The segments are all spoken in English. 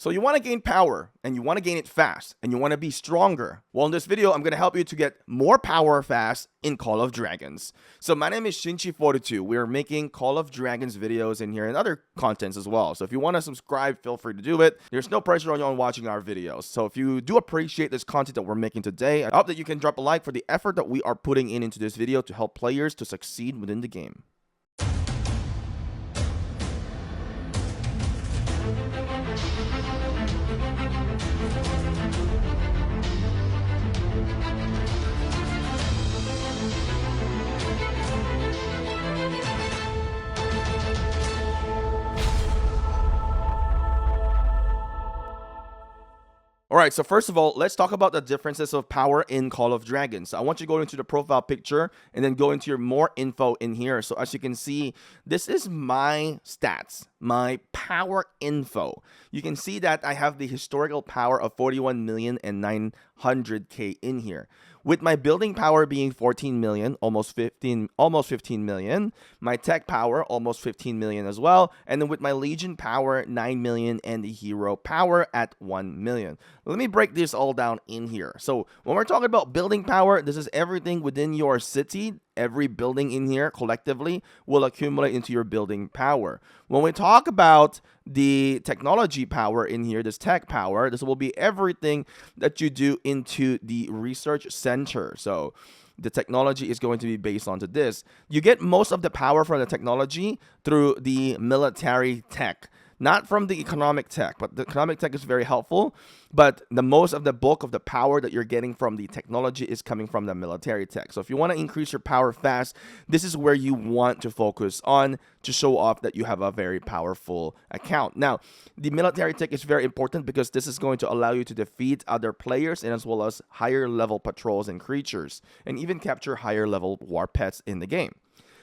So you want to gain power, and you want to gain it fast, and you want to be stronger. Well, in this video, I'm going to help you to get more power fast in Call of Dragons. So my name is Shinchi42. We're making Call of Dragons videos in here and other contents as well. So if you want to subscribe, feel free to do it. There's no pressure on you on watching our videos. So if you do appreciate this content that we're making today, I hope that you can drop a like for the effort that we are putting into this video to help players to succeed within the game. Alright, so first of all, let's talk about the differences of power in Call of Dragons. So I want you to go into the profile picture and then go into your more info in here. So as you can see, this is my stats, my power info. You can see that I have the historical power of 41,900,000 in here. With my building power being 14 million, almost 15 million, my tech power almost 15 million as well, and then with my legion power 9 million and the hero power at 1 million. Let me break this all down in here. So when we're talking about building power, this is everything within your city. Every building in here collectively will accumulate into your building power. When we talk about the technology power in here, this tech power, this will be everything that you do into the research center. So the technology is going to be based onto this. You get most of the power from the technology through the military tech. Not from the economic tech, but the economic tech is very helpful. But the most of the bulk of the power that you're getting from the technology is coming from the military tech. So if you want to increase your power fast, this is where you want to focus on to show off that you have a very powerful account. Now, the military tech is very important because this is going to allow you to defeat other players and as well as higher level patrols and creatures, and even capture higher level war pets in the game.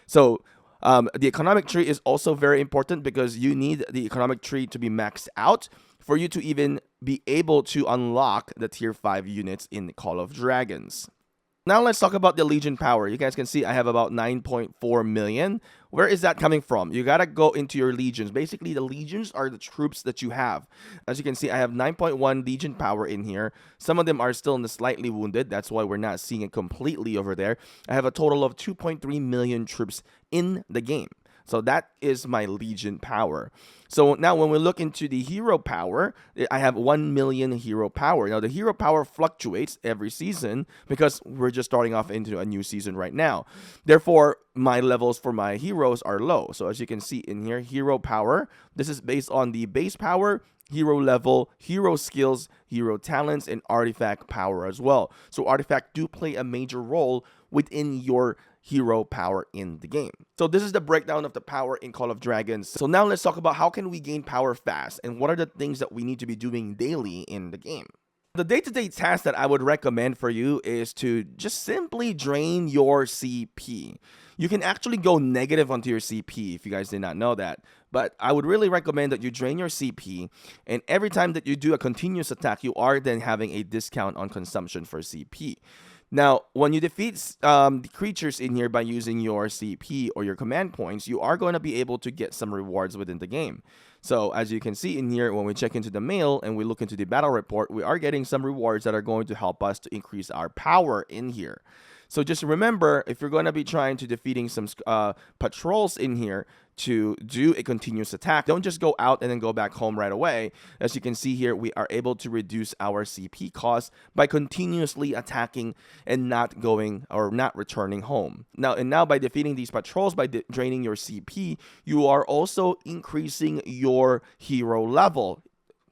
So the economic tree is also very important because you need the economic tree to be maxed out for you to even be able to unlock the tier 5 units in Call of Dragons. Now let's talk about the Legion power. You guys can see I have about 9.4 million. Where is that coming from? You gotta go into your legions. Basically, the legions are the troops that you have. As you can see, I have 9.1 legion power in here. Some of them are still in the slightly wounded. That's why we're not seeing it completely over there. I have a total of 2.3 million troops in the game. So that is my legion power. So now when we look into the hero power, I have 1 million hero power. Now the hero power fluctuates every season because we're just starting off into a new season right now. Therefore, my levels for my heroes are low. So as you can see in here, hero power, this is based on the base power, hero level, hero skills, hero talents, and artifact power as well. So artifact do play a major role within your hero power in the game. So this is the breakdown of the power in Call of Dragons. So now let's talk about how can we gain power fast and what are the things that we need to be doing daily in the game. The day-to-day task that I would recommend for you is to just simply drain your CP. You can actually go negative onto your CP if you guys did not know that. But I would really recommend that you drain your CP, and every time that you do a continuous attack, you are then having a discount on consumption for CP. Now, when you defeat the creatures in here by using your CP or your command points, you are going to be able to get some rewards within the game. So, as you can see in here, when we check into the mail and we look into the battle report, we are getting some rewards that are going to help us to increase our power in here. So just remember, if you're going to be trying to defeating some patrols in here to do a continuous attack, don't just go out and then go back home right away. As you can see here, we are able to reduce our CP cost by continuously attacking and not going or not returning home. Now by defeating these patrols, by draining your CP, you are also increasing your hero level.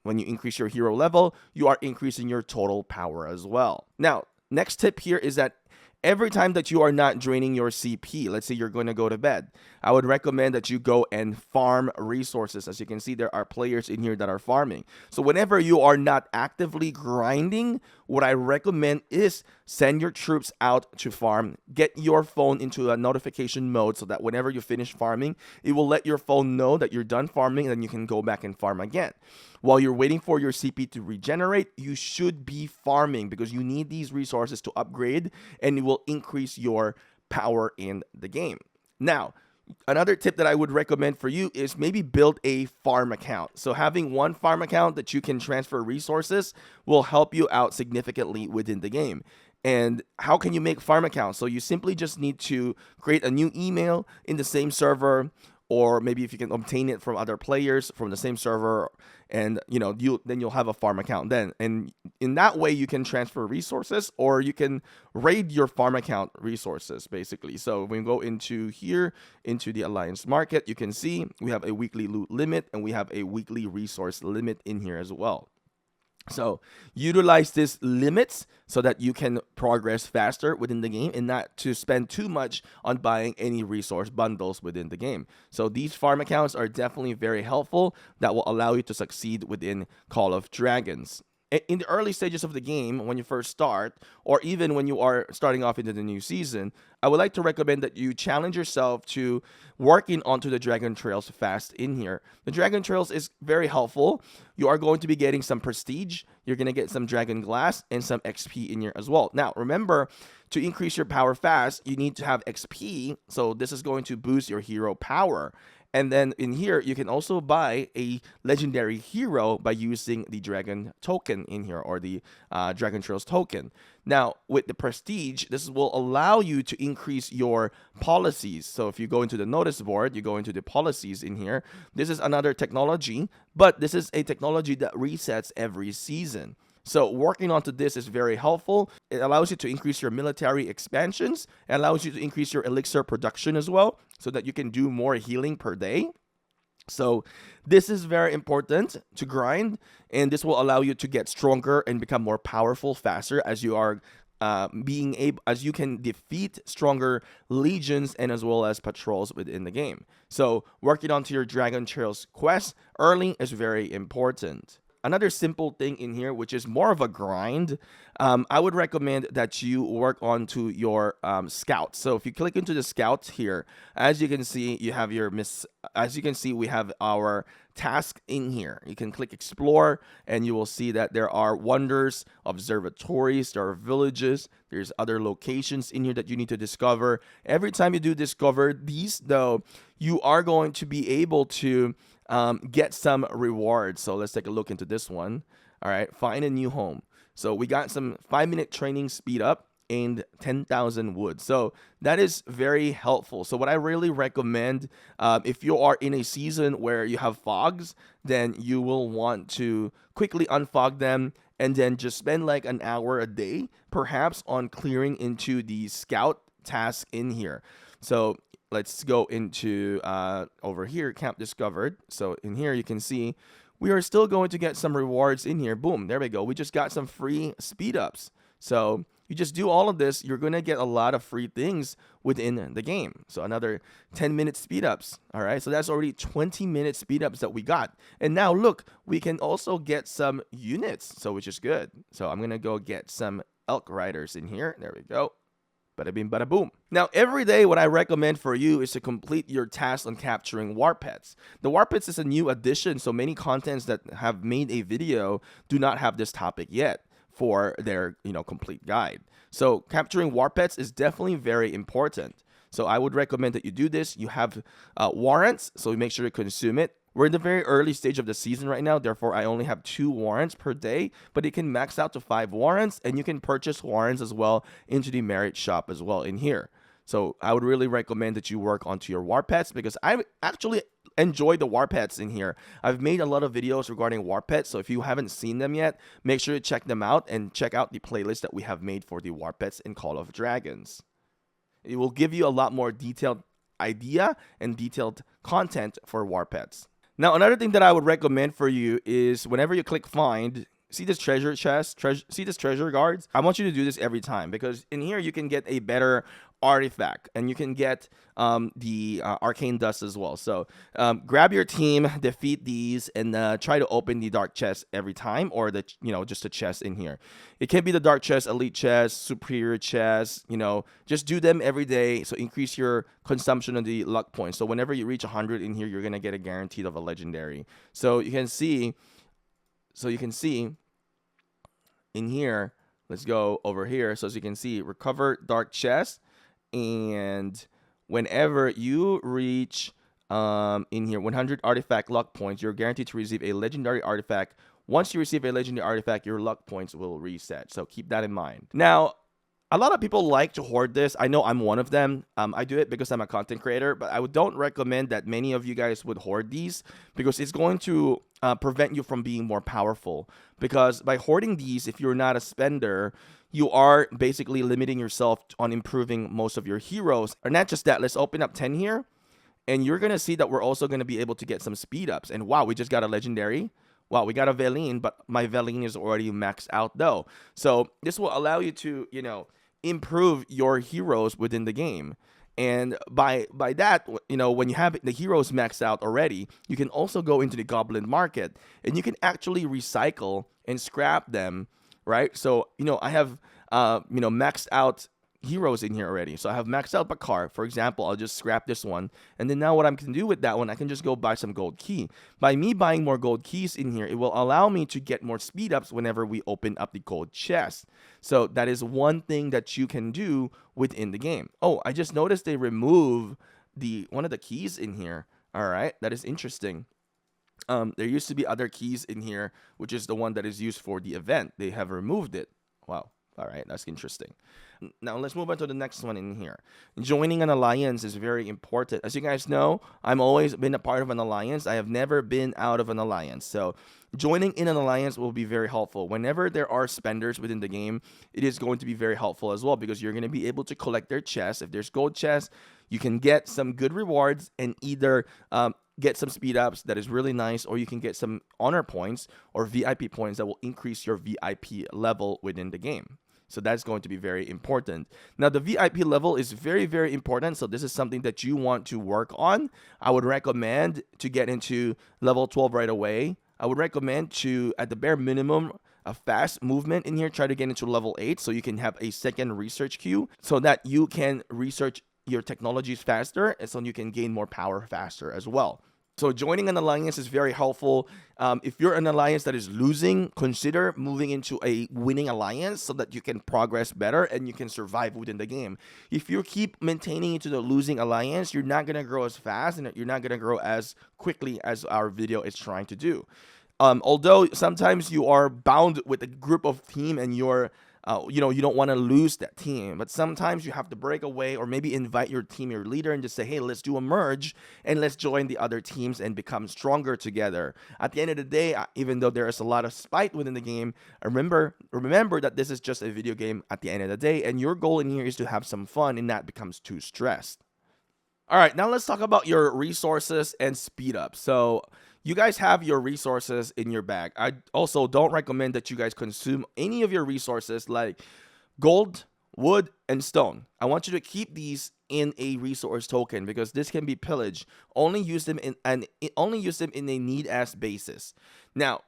When you increase your hero level, you are increasing your total power as well. Now, next tip here is that every time that you are not draining your CP, let's say you're going to go to bed, I would recommend that you go and farm resources. As you can see, there are players in here that are farming. So whenever you are not actively grinding, what I recommend is send your troops out to farm. Get your phone into a notification mode so that whenever you finish farming, it will let your phone know that you're done farming and then you can go back and farm again. While you're waiting for your CP to regenerate, you should be farming because you need these resources to upgrade and it will increase your power in the game. Now, Another tip that I would recommend for you is maybe build a farm account. So having one farm account that you can transfer resources will help you out significantly within the game. And how can you make farm accounts? So you simply just need to create a new email in the same server, or maybe if you can obtain it from other players from the same server, and you'll have a farm account then. And in that way you can transfer resources, or you can raid your farm account resources basically. So when we go into here into the alliance market, you can see we have a weekly loot limit and we have a weekly resource limit in here as well. So utilize these limits so that you can progress faster within the game and not to spend too much on buying any resource bundles within the game. So these farm accounts are definitely very helpful that will allow you to succeed within Call of Dragons. In the early stages of the game, when you first start, or even when you are starting off into the new season, I would like to recommend that you challenge yourself to working onto the Dragon Trails fast in here. The Dragon Trails is very helpful. You are going to be getting some prestige. You're going to get some Dragon Glass and some XP in here as well. Now, remember, to increase your power fast, you need to have XP. So this is going to boost your hero power. And then in here, you can also buy a legendary hero by using the dragon token in here, or the Dragon Trails token. Now, with the prestige, this will allow you to increase your policies. So if you go into the notice board, you go into the policies in here. This is another technology, but this is a technology that resets every season. So working onto this is very helpful. It allows you to increase your military expansions. It allows you to increase your elixir production as well, so that you can do more healing per day. So this is very important to grind, and this will allow you to get stronger and become more powerful faster as you are being able, as you can defeat stronger legions and as well as patrols within the game. So working onto your Dragon Trails quest early is very important. Another simple thing in here, which is more of a grind, I would recommend that you work onto your scouts. So if you click into the scouts here, as you can see, you have your as you can see, we have our task in here. You can click explore and you will see that there are wonders, observatories, there are villages, there's other locations in here that you need to discover. Every time you do discover these though, you are going to be able to get some rewards. So let's take a look into this one. All right, find a new home. So we got some 5-minute training speed up and 10,000 wood. So that is very helpful. So what I really recommend, if you are in a season where you have fogs, then you will want to quickly unfog them and then just spend like an hour a day, perhaps, on clearing into the scout task in here. So let's go into over here, camp discovered. So in here you can see we are still going to get some rewards in here. Boom, there we go. We just got some free speed ups. So you just do all of this, you're going to get a lot of free things within the game. So another 10-minute speed ups. All right, so that's already 20-minute speed ups that we got. And now look, we can also get some units, so which is good. So I'm going to go get some elk riders in here. There we go. Bada bing, bada boom. Now, every day, what I recommend for you is to complete your task on capturing warp pets. The warp pets is a new addition, so many contents that have made a video do not have this topic yet for their complete guide. So capturing warp pets is definitely very important. So I would recommend that you do this. You have warrants, so make sure to consume it. We're in the very early stage of the season right now, therefore I only have 2 warrants per day, but it can max out to 5 warrants, and you can purchase warrants as well into the merit shop as well in here. So I would really recommend that you work onto your war pets, because I actually enjoy the war pets in here. I've made a lot of videos regarding war pets, so if you haven't seen them yet, make sure to check them out and check out the playlist that we have made for the war pets in Call of Dragons. It will give you a lot more detailed idea and detailed content for war pets. Now, another thing that I would recommend for you is whenever you click find, see this treasure chest, see this treasure guards? I want you to do this every time, because in here you can get a better artifact and you can get the arcane dust as well. So grab your team, defeat these, and try to open the dark chest every time, or the just a chest in here. It can be the dark chest, elite chest, superior chest. Just do them every day. So increase your consumption of the luck points. So whenever you reach 100 in here, you're gonna get a guaranteed of a legendary. So you can see. In here, let's go over here. So as you can see, recover dark chest, and whenever you reach in here 100 artifact luck points, you're guaranteed to receive a legendary artifact. Once you receive a legendary artifact, your luck points will reset. So keep that in mind. Now, a lot of people like to hoard this. I know I'm one of them. I do it because I'm a content creator, but I don't recommend that many of you guys would hoard these because it's going to prevent you from being more powerful. Because by hoarding these, if you're not a spender, you are basically limiting yourself on improving most of your heroes. Or not just that, let's open up 10 here. And you're going to see that we're also going to be able to get some speed ups. And wow, we just got a legendary. Wow, we got a Veline, but my Veline is already maxed out though. So this will allow you to, improve your heroes within the game. And by that, when you have the heroes maxed out already, you can also go into the Goblin Market and you can actually recycle and scrap them, right? So, I have, maxed out heroes in here already. So I have maxed out Bakar. For example, I'll just scrap this one. And then now what I can do with that one, I can just go buy some gold key. By me buying more gold keys in here, it will allow me to get more speed ups whenever we open up the gold chest. So that is one thing that you can do within the game. Oh, I just noticed they remove one of the keys in here. All right, that is interesting. There used to be other keys in here, which is the one that is used for the event. They have removed it. Wow. All right, that's interesting. Now, let's move on to the next one in here. Joining an alliance is very important. As you guys know, I've always been a part of an alliance. I have never been out of an alliance. So joining in an alliance will be very helpful. Whenever there are spenders within the game, it is going to be very helpful as well because you're going to be able to collect their chests. If there's gold chests, you can get some good rewards and either get some speed ups that is really nice, or you can get some honor points or VIP points that will increase your VIP level within the game. So that's going to be very important. Now, the VIP level is very, very important. So this is something that you want to work on. I would recommend to get into level 12 right away. I would recommend to, at the bare minimum, a fast movement in here. Try to get into level 8 so you can have a second research queue so that you can research your technologies faster and so you can gain more power faster as well. So joining an alliance is very helpful. If you're an alliance that is losing, consider moving into a winning alliance so that you can progress better and you can survive within the game. If you keep maintaining into the losing alliance, you're not going to grow as fast and you're not going to grow as quickly as our video is trying to do. Although sometimes you are bound with a group of team and you're you don't want to lose that team, but sometimes you have to break away or maybe invite your team, your leader, and just say, hey, let's do a merge and let's join the other teams and become stronger together. At the end of the day, even though there is a lot of spite within the game, remember that this is just a video game at the end of the day, and your goal in here is to have some fun and not becomes too stressed. All right, now let's talk about your resources and speed up. So you guys have your resources in your bag. I also don't recommend that you guys consume any of your resources like gold, wood, and stone. I want you to keep these in a resource token because this can be pillaged. Only use them in a need-as basis. Now,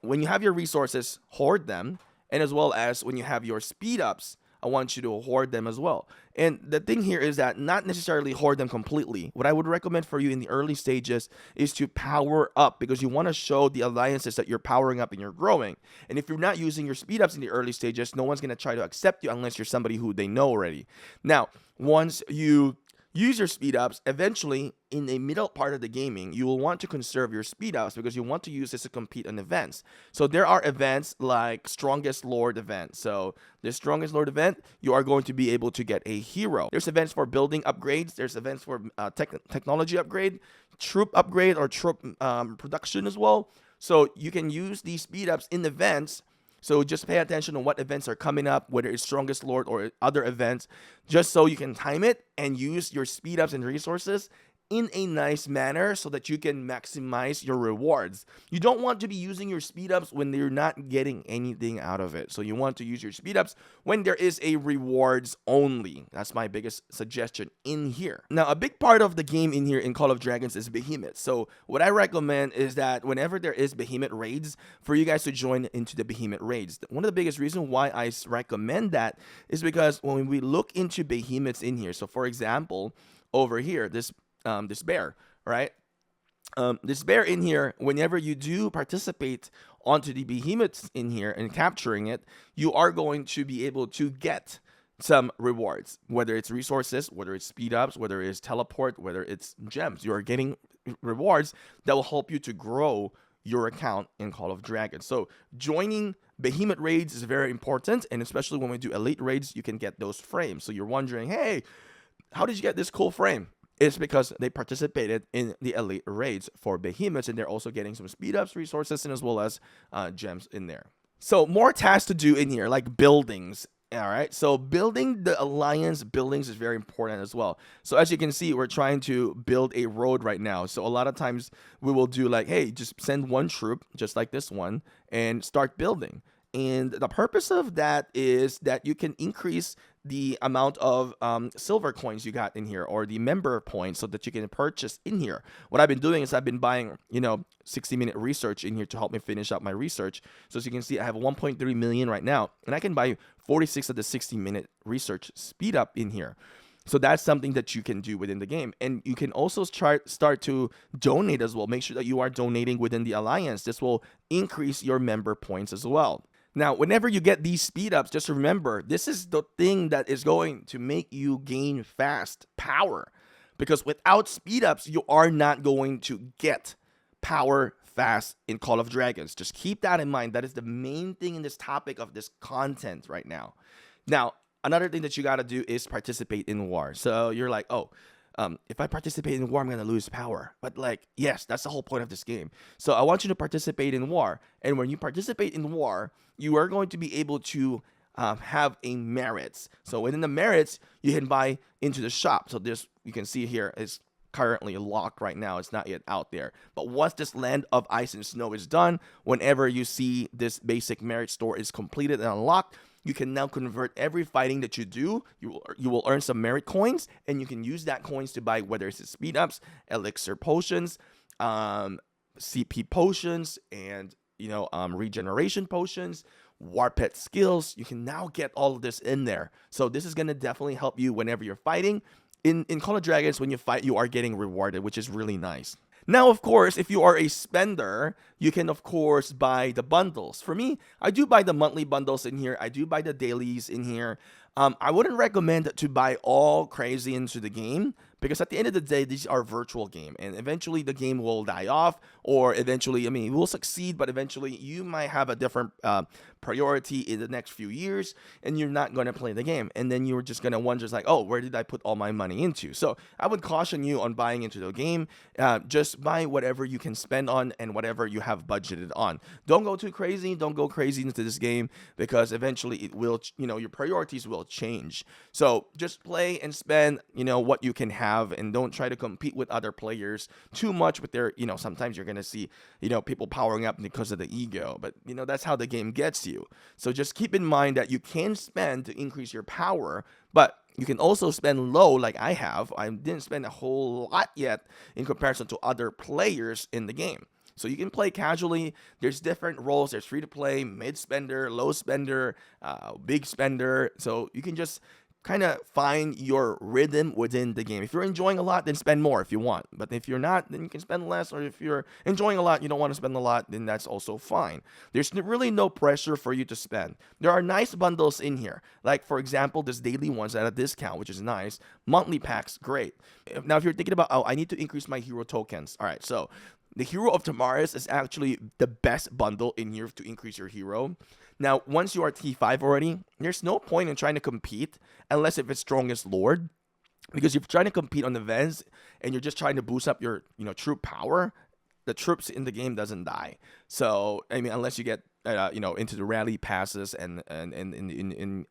when you have your resources, hoard them, and as well as when you have your speed ups, I want you to hoard them as well. And the thing here is that not necessarily hoard them completely. What I would recommend for you in the early stages is to power up because you want to show the alliances that you're powering up and you're growing. And if you're not using your speed ups in the early stages, no one's going to try to accept you unless you're somebody who they know already. Now, once you use your speed ups, eventually in the middle part of the gaming, you will want to conserve your speed ups because you want to use this to compete on events. So there are events like Strongest Lord event. So the Strongest Lord event, you are going to be able to get a hero. There's events for building upgrades. There's events for technology upgrade, troop upgrade, or troop production as well. So you can use these speed ups in events. So just pay attention to what events are coming up, whether it's Strongest Lord or other events, just so you can time it and use your speed ups and resources in a nice manner so that you can maximize your rewards. You don't want to be using your speed ups when you're not getting anything out of it. So you want to use your speed ups when there is a rewards only. That's my biggest suggestion in here. Now, a big part of the game in here in Call of Dragons is Behemoth. So what I recommend is that whenever there is Behemoth raids, for you guys to join into the Behemoth raids. One of the biggest reasons why I recommend that is because when we look into Behemoths in here, so for example, over here, this bear, right? This bear in here, whenever you do participate onto the behemoths in here and capturing it, you are going to be able to get some rewards, whether it's resources, whether it's speed ups, whether it's teleport, whether it's gems. You are getting rewards that will help you to grow your account in Call of Dragons. So joining Behemoth raids is very important, and especially when we do elite raids, you can get those frames. So you're wondering, hey, how did you get this cool frame? It's because they participated in the elite raids for Behemoths, and they're also getting some speed ups, resources, and as well as gems in there. So more tasks to do in here, like buildings. All right, so building the alliance buildings is very important as well. So as you can see, we're trying to build a road right now. So a lot of times we will do like, hey, just send one troop, just like this one, and start building. And the purpose of that is that you can increase the amount of silver coins you got in here, or the member points, so that you can purchase in here. What I've been doing is I've been buying, 60-minute research in here to help me finish up my research. So as you can see, I have 1.3 million right now, and I can buy 46 of the 60-minute research speed up in here. So that's something that you can do within the game. And you can also start to donate as well. Make sure that you are donating within the alliance. This will increase your member points as well. Now, whenever you get these speed ups, just remember, this is the thing that is going to make you gain fast power. Because without speed ups, you are not going to get power fast in Call of Dragons. Just keep that in mind. That is the main thing in this topic of this content right now. Now, another thing that you got to do is participate in war. So you're like, oh, if I participate in war, I'm going to lose power. But yes, that's the whole point of this game. So I want you to participate in war. And when you participate in war, you are going to be able to have a merits. So within the merits, you can buy into the shop. So this, you can see here, is currently locked right now. It's not yet out there. But once this Land of Ice and Snow is done, whenever you see this basic merit store is completed and unlocked, you can now convert every fighting that you do. You will earn some merit coins, and you can use that coins to buy whether it's speed ups, elixir potions, CP potions, and regeneration potions, war pet skills. You can now get all of this in there. So this is gonna definitely help you whenever you're fighting. In Call of Dragons, when you fight, you are getting rewarded, which is really nice. Now, of course, if you are a spender, you can, of course, buy the bundles. For me, I do buy the monthly bundles in here. I do buy the dailies in here. I wouldn't recommend to buy all crazy into the game, because at the end of the day, these are virtual game, and eventually the game will die off, or eventually, it will succeed, but eventually you might have a different priority in the next few years, and you're not going to play the game, and then you're just going to wonder, like, oh, where did I put all my money into? So I would caution you on buying into the game. Just buy whatever you can spend on and whatever you have budgeted on. Don't go too crazy. Don't go crazy into this game, because eventually it will, your priorities will change. So just play and spend, what you can have, and don't try to compete with other players too much with their, sometimes you're going to see, people powering up because of the ego, but that's how the game gets you. So just keep in mind that you can spend to increase your power, but you can also spend low like I have. I didn't spend a whole lot yet in comparison to other players in the game. So you can play casually. There's different roles. There's free to play, mid spender, low spender, big spender. So you can just kind of find your rhythm within the game. If you're enjoying a lot, then spend more if you want. But if you're not, then you can spend less. Or if you're enjoying a lot, you don't want to spend a lot, then that's also fine. There's really no pressure for you to spend. There are nice bundles in here. Like, for example, this daily one's at a discount, which is nice. Monthly packs, great. Now, if you're thinking about, oh, I need to increase my hero tokens. All right, so the Hero of Tamaris is actually the best bundle in here to increase your hero. Now, once you are T5 already, there's no point in trying to compete unless if it's Strongest Lord. Because if you're trying to compete on events and you're just trying to boost up your, troop power, the troops in the game doesn't die. So, unless you get, into the rally passes and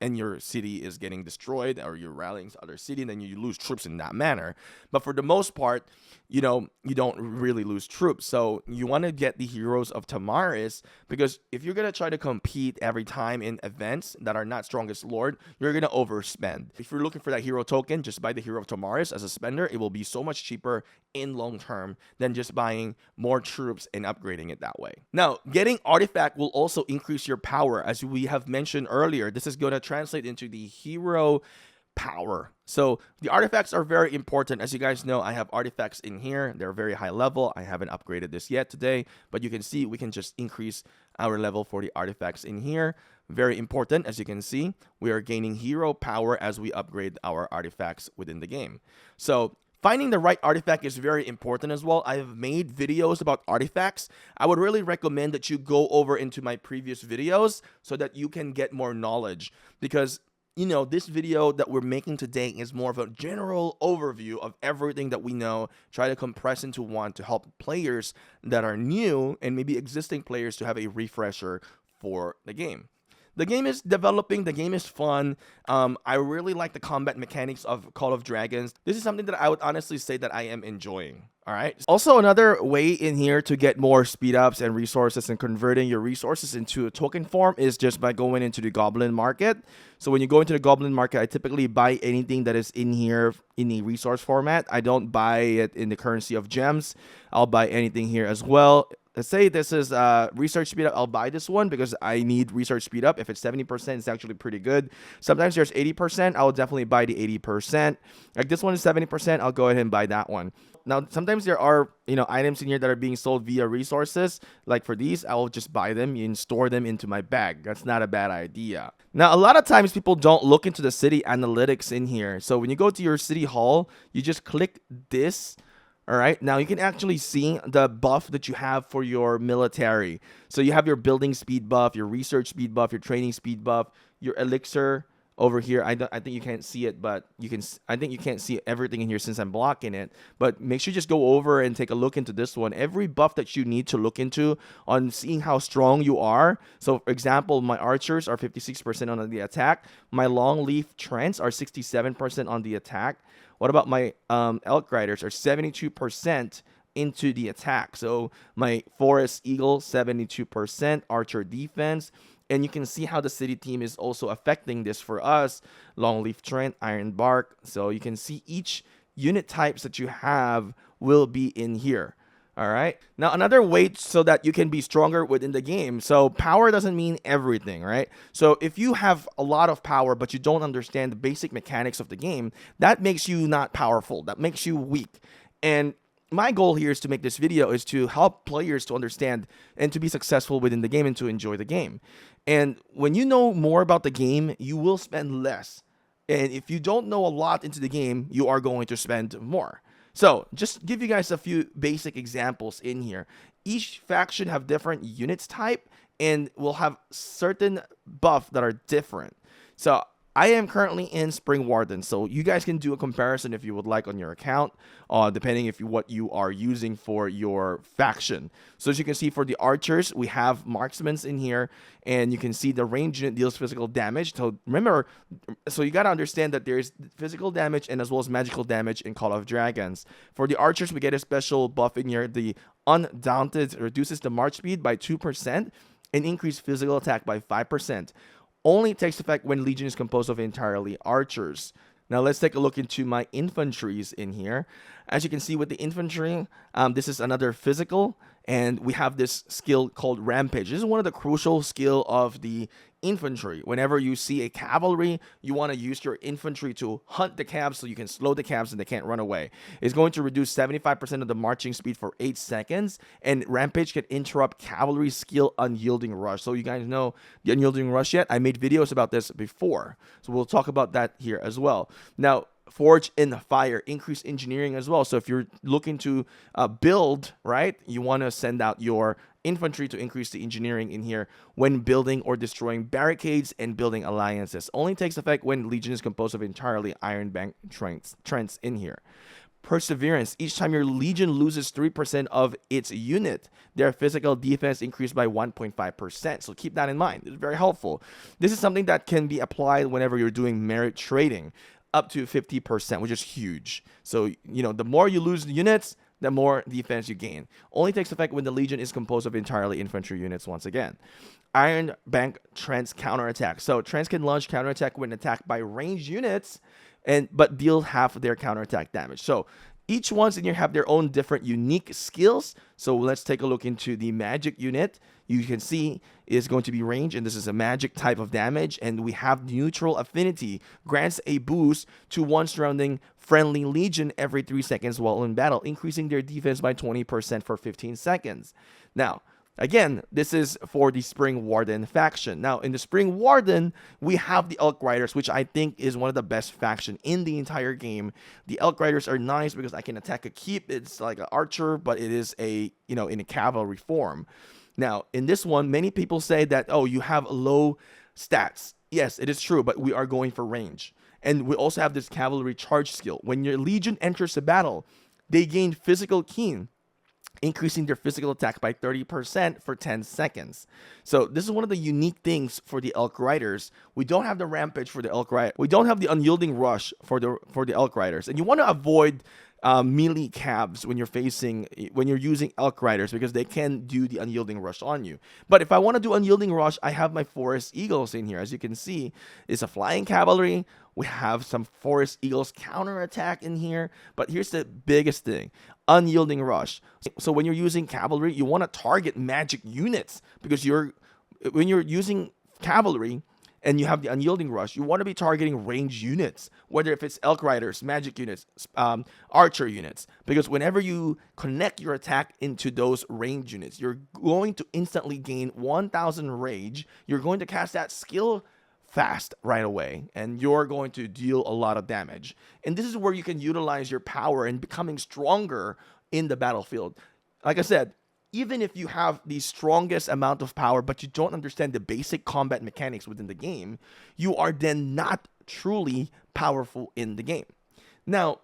your city is getting destroyed, or you're rallying to other city, and then you lose troops in that manner. But for the most part, you don't really lose troops. So you want to get the Heroes of Tamaris, because if you're going to try to compete every time in events that are not Strongest Lord, you're going to overspend. If you're looking for that hero token, just buy the Hero of Tamaris as a spender. It will be so much cheaper in long term than just buying more troops and upgrading it that way. Now, getting artifact will also increase your power. As we have mentioned earlier, this is going to translate into the hero power. So the artifacts are very important. As you guys know, I have artifacts in here. They're very high level. I haven't upgraded this yet today, but you can see we can just increase our level for the artifacts in here. Very important. As you can see, we are gaining hero power as we upgrade our artifacts within the game. So finding the right artifact is very important as well. I've made videos about artifacts. I would really recommend that you go over into my previous videos so that you can get more knowledge, because this video that we're making today is more of a general overview of everything that we know, try to compress into one to help players that are new and maybe existing players to have a refresher for the game. The game is developing. The game is fun. I really like the combat mechanics of Call of Dragons. This is something that I would honestly say that I am enjoying. All right. Also, another way in here to get more speed ups and resources and converting your resources into a token form is just by going into the Goblin Market. So when you go into the Goblin Market, I typically buy anything that is in here in the resource format. I don't buy it in the currency of gems. I'll buy anything here as well. Let's say this is research speed up. I'll buy this one because I need research speed up. If it's 70%, it's actually pretty good. Sometimes there's 80%. I'll definitely buy the 80%. Like this one is 70%. I'll go ahead and buy that one. Now, sometimes there are, items in here that are being sold via resources. Like for these, I'll just buy them and store them into my bag. That's not a bad idea. Now, a lot of times people don't look into the city analytics in here. So when you go to your city hall, you just click this. All right, now you can actually see the buff that you have for your military. So you have your building speed buff, your research speed buff, your training speed buff, your elixir over here. I think you can't see it, but I think you can't see everything in here since I'm blocking it. But make sure you just go over and take a look into this one. Every buff that you need to look into on seeing how strong you are. So for example, my archers are 56% on the attack. My long leaf trents are 67% on the attack. What about my elk riders are 72% into the attack. So my forest eagle, 72%, archer defense. And you can see how the city team is also affecting this for us. Longleaf Trent, Iron Bark. So you can see each unit types that you have will be in here. All right. Now, another way so that you can be stronger within the game. So power doesn't mean everything, right? So if you have a lot of power, but you don't understand the basic mechanics of the game, that makes you not powerful. That makes you weak. And my goal here is to make this video is to help players to understand and to be successful within the game and to enjoy the game. And when you know more about the game, you will spend less. And if you don't know a lot into the game, you are going to spend more. So just give you guys a few basic examples in here. Each faction have different units type and will have certain buff that are different. So I am currently in Spring Warden, so you guys can do a comparison if you would like on your account, depending if what you are using for your faction. So as you can see for the archers, we have marksmen in here, and you can see the range unit deals physical damage. So remember, so you got to understand that there is physical damage and as well as magical damage in Call of Dragons. For the archers, we get a special buff in here. The Undaunted reduces the march speed by 2% and increase physical attack by 5%. Only takes effect when Legion is composed of entirely archers. Now let's take a look into my infantries in here. As you can see with the infantry, this is another physical, and we have this skill called Rampage. This is one of the crucial skill of the infantry. Whenever you see a cavalry, you want to use your infantry to hunt the cabs so you can slow the cabs and they can't run away. It's going to reduce 75% of the marching speed for 8 seconds, and Rampage can interrupt cavalry skill Unyielding Rush. So you guys know the Unyielding Rush yet? I made videos about this before, so we'll talk about that here as well. Now, Forge in the Fire, increase engineering as well. So if you're looking to build, right, you want to send out your infantry to increase the engineering in here when building or destroying barricades and building alliances. Only takes effect when Legion is composed of entirely Iron Bank Trents in here. Perseverance. Each time your Legion loses 3% of its unit, their physical defense increased by 1.5%. So keep that in mind. It's very helpful. This is something that can be applied whenever you're doing merit trading, up to 50%, which is huge. So, the more you lose units, the more defense you gain. Only takes effect when the Legion is composed of entirely infantry units once again. Iron Bank Trents counterattack. So Trents can launch counterattack when attacked by ranged units, but deal half of their counterattack damage. So Each ones in here have their own different unique skills. So let's take a look into the magic unit. You can see is going to be range, and this is a magic type of damage. And we have neutral affinity, grants a boost to one surrounding friendly legion every 3 seconds while in battle, increasing their defense by 20% for 15 seconds. Now, again, this is for the Spring Warden faction. Now, in the Spring Warden, we have the Elk Riders, which I think is one of the best faction in the entire game. The Elk Riders are nice because I can attack a keep. It's like an archer, but it is a, in a cavalry form. Now, in this one, many people say that, oh, you have low stats. Yes, it is true, but we are going for range. And we also have this cavalry charge skill. When your legion enters the battle, they gain physical keen, increasing their physical attack by 30% for 10 seconds. So this is one of the unique things for the Elk Riders. We don't have the Rampage for the Elk Rider. We don't have the Unyielding Rush for the Elk Riders. And you want to avoid melee cabs when you're using Elk Riders, because they can do the Unyielding Rush on you. But if I want to do Unyielding Rush, I have my Forest Eagles in here. As you can see, it's a flying cavalry. We have some Forest Eagles counterattack in here. But here's the biggest thing: Unyielding Rush. So when you're using cavalry, you want to target magic units, because when you're using cavalry and you have the Unyielding Rush, you want to be targeting range units, whether if it's Elk Riders, magic units, archer units, because whenever you connect your attack into those range units, you're going to instantly gain 1000 rage. You're going to cast that skill fast right away, and you're going to deal a lot of damage. And this is where you can utilize your power and becoming stronger in the battlefield. Like I said, even if you have the strongest amount of power, but you don't understand the basic combat mechanics within the game, you are then not truly powerful in the game. Now,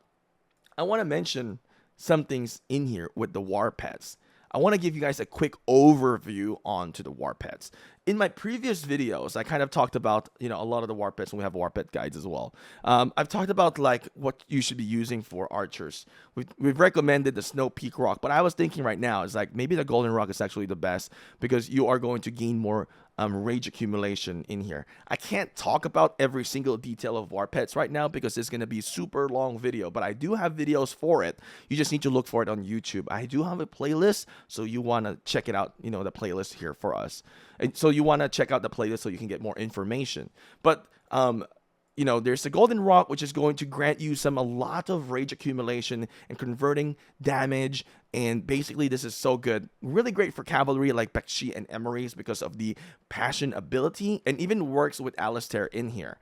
I want to mention some things in here with the war pets. I want to give you guys a quick overview onto the war pets. In my previous videos, I kind of talked about, a lot of the war pets, and we have war pet guides as well. I've talked about like what you should be using for archers. We've recommended the Snow Peak Rock, but I was thinking right now is like maybe the Golden Rock is actually the best, because you are going to gain more rage accumulation in here. I can't talk about every single detail of war pets right now because it's going to be a super long video, but I do have videos for it. You just need to look for it on YouTube. I do have a playlist, so you want to check it out, the playlist here for us. And so you want to check out the playlist so you can get more information. But there's the Golden Rock, which is going to grant you a lot of rage accumulation and converting damage. And basically, this is so good. Really great for cavalry like Bekshi and Emery's because of the passion ability, and even works with Alistair in here.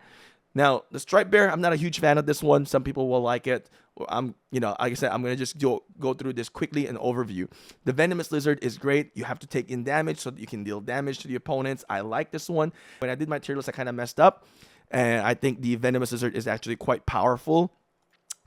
Now, the Stripe Bear, I'm not a huge fan of this one. Some people will like it. Like I said, I'm going to just go through this quickly, an overview. The Venomous Lizard is great. You have to take in damage so that you can deal damage to the opponents. I like this one. When I did my tier list, I kind of messed up, and I think the Venomous Lizard is actually quite powerful.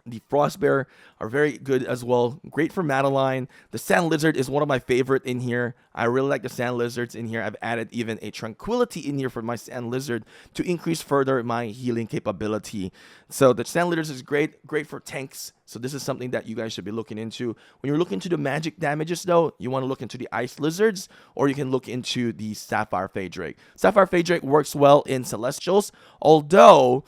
The Frost Bear are very good as well. Great for Madeline. The Sand Lizard is one of my favorite in here. I really like the Sand Lizards in here. I've added even a Tranquility in here for my Sand Lizard to increase further my healing capability. So the Sand Lizards is great for tanks. So this is something that you guys should be looking into. When you're looking into the magic damages, though, you want to look into the Ice Lizards, or you can look into the Sapphire Phaedrake. Sapphire Phaedrake works well in Celestials, although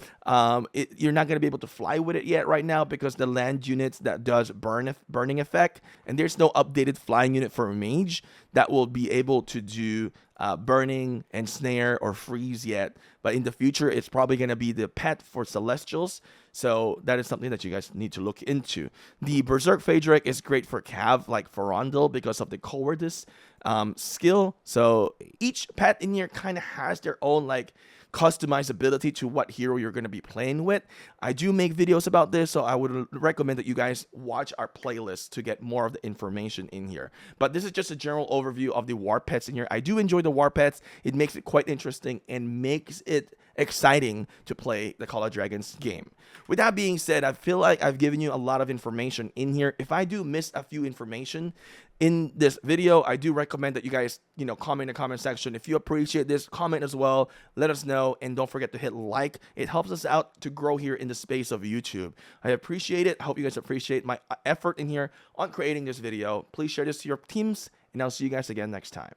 you're not going to be able to fly with it yet right now because the land units that does burning effect, and there's no updated flying unit for Mage that will be able to do burning and snare or freeze yet. But in the future, it's probably going to be the pet for Celestials. So that is something that you guys need to look into. The Berserk Phaedrake is great for Cav, like Ferondel, because of the Cowardice skill. So each pet in here kind of has their own customizability to what hero you're going to be playing with. I do make videos about this, so I would recommend that you guys watch our playlist to get more of the information in here. But this is just a general overview of the war pets in here. I do enjoy the war pets. It makes it quite interesting and makes it exciting to play the Call of Dragons game. With that being said, I feel like I've given you a lot of information in here. If I do miss a few information in this video, I do recommend that you guys, comment in the comment section. If you appreciate this, comment as well. Let us know, and don't forget to hit like. It helps us out to grow here in the space of YouTube. I appreciate it. I hope you guys appreciate my effort in here on creating this video. Please share this to your teams, and I'll see you guys again next time.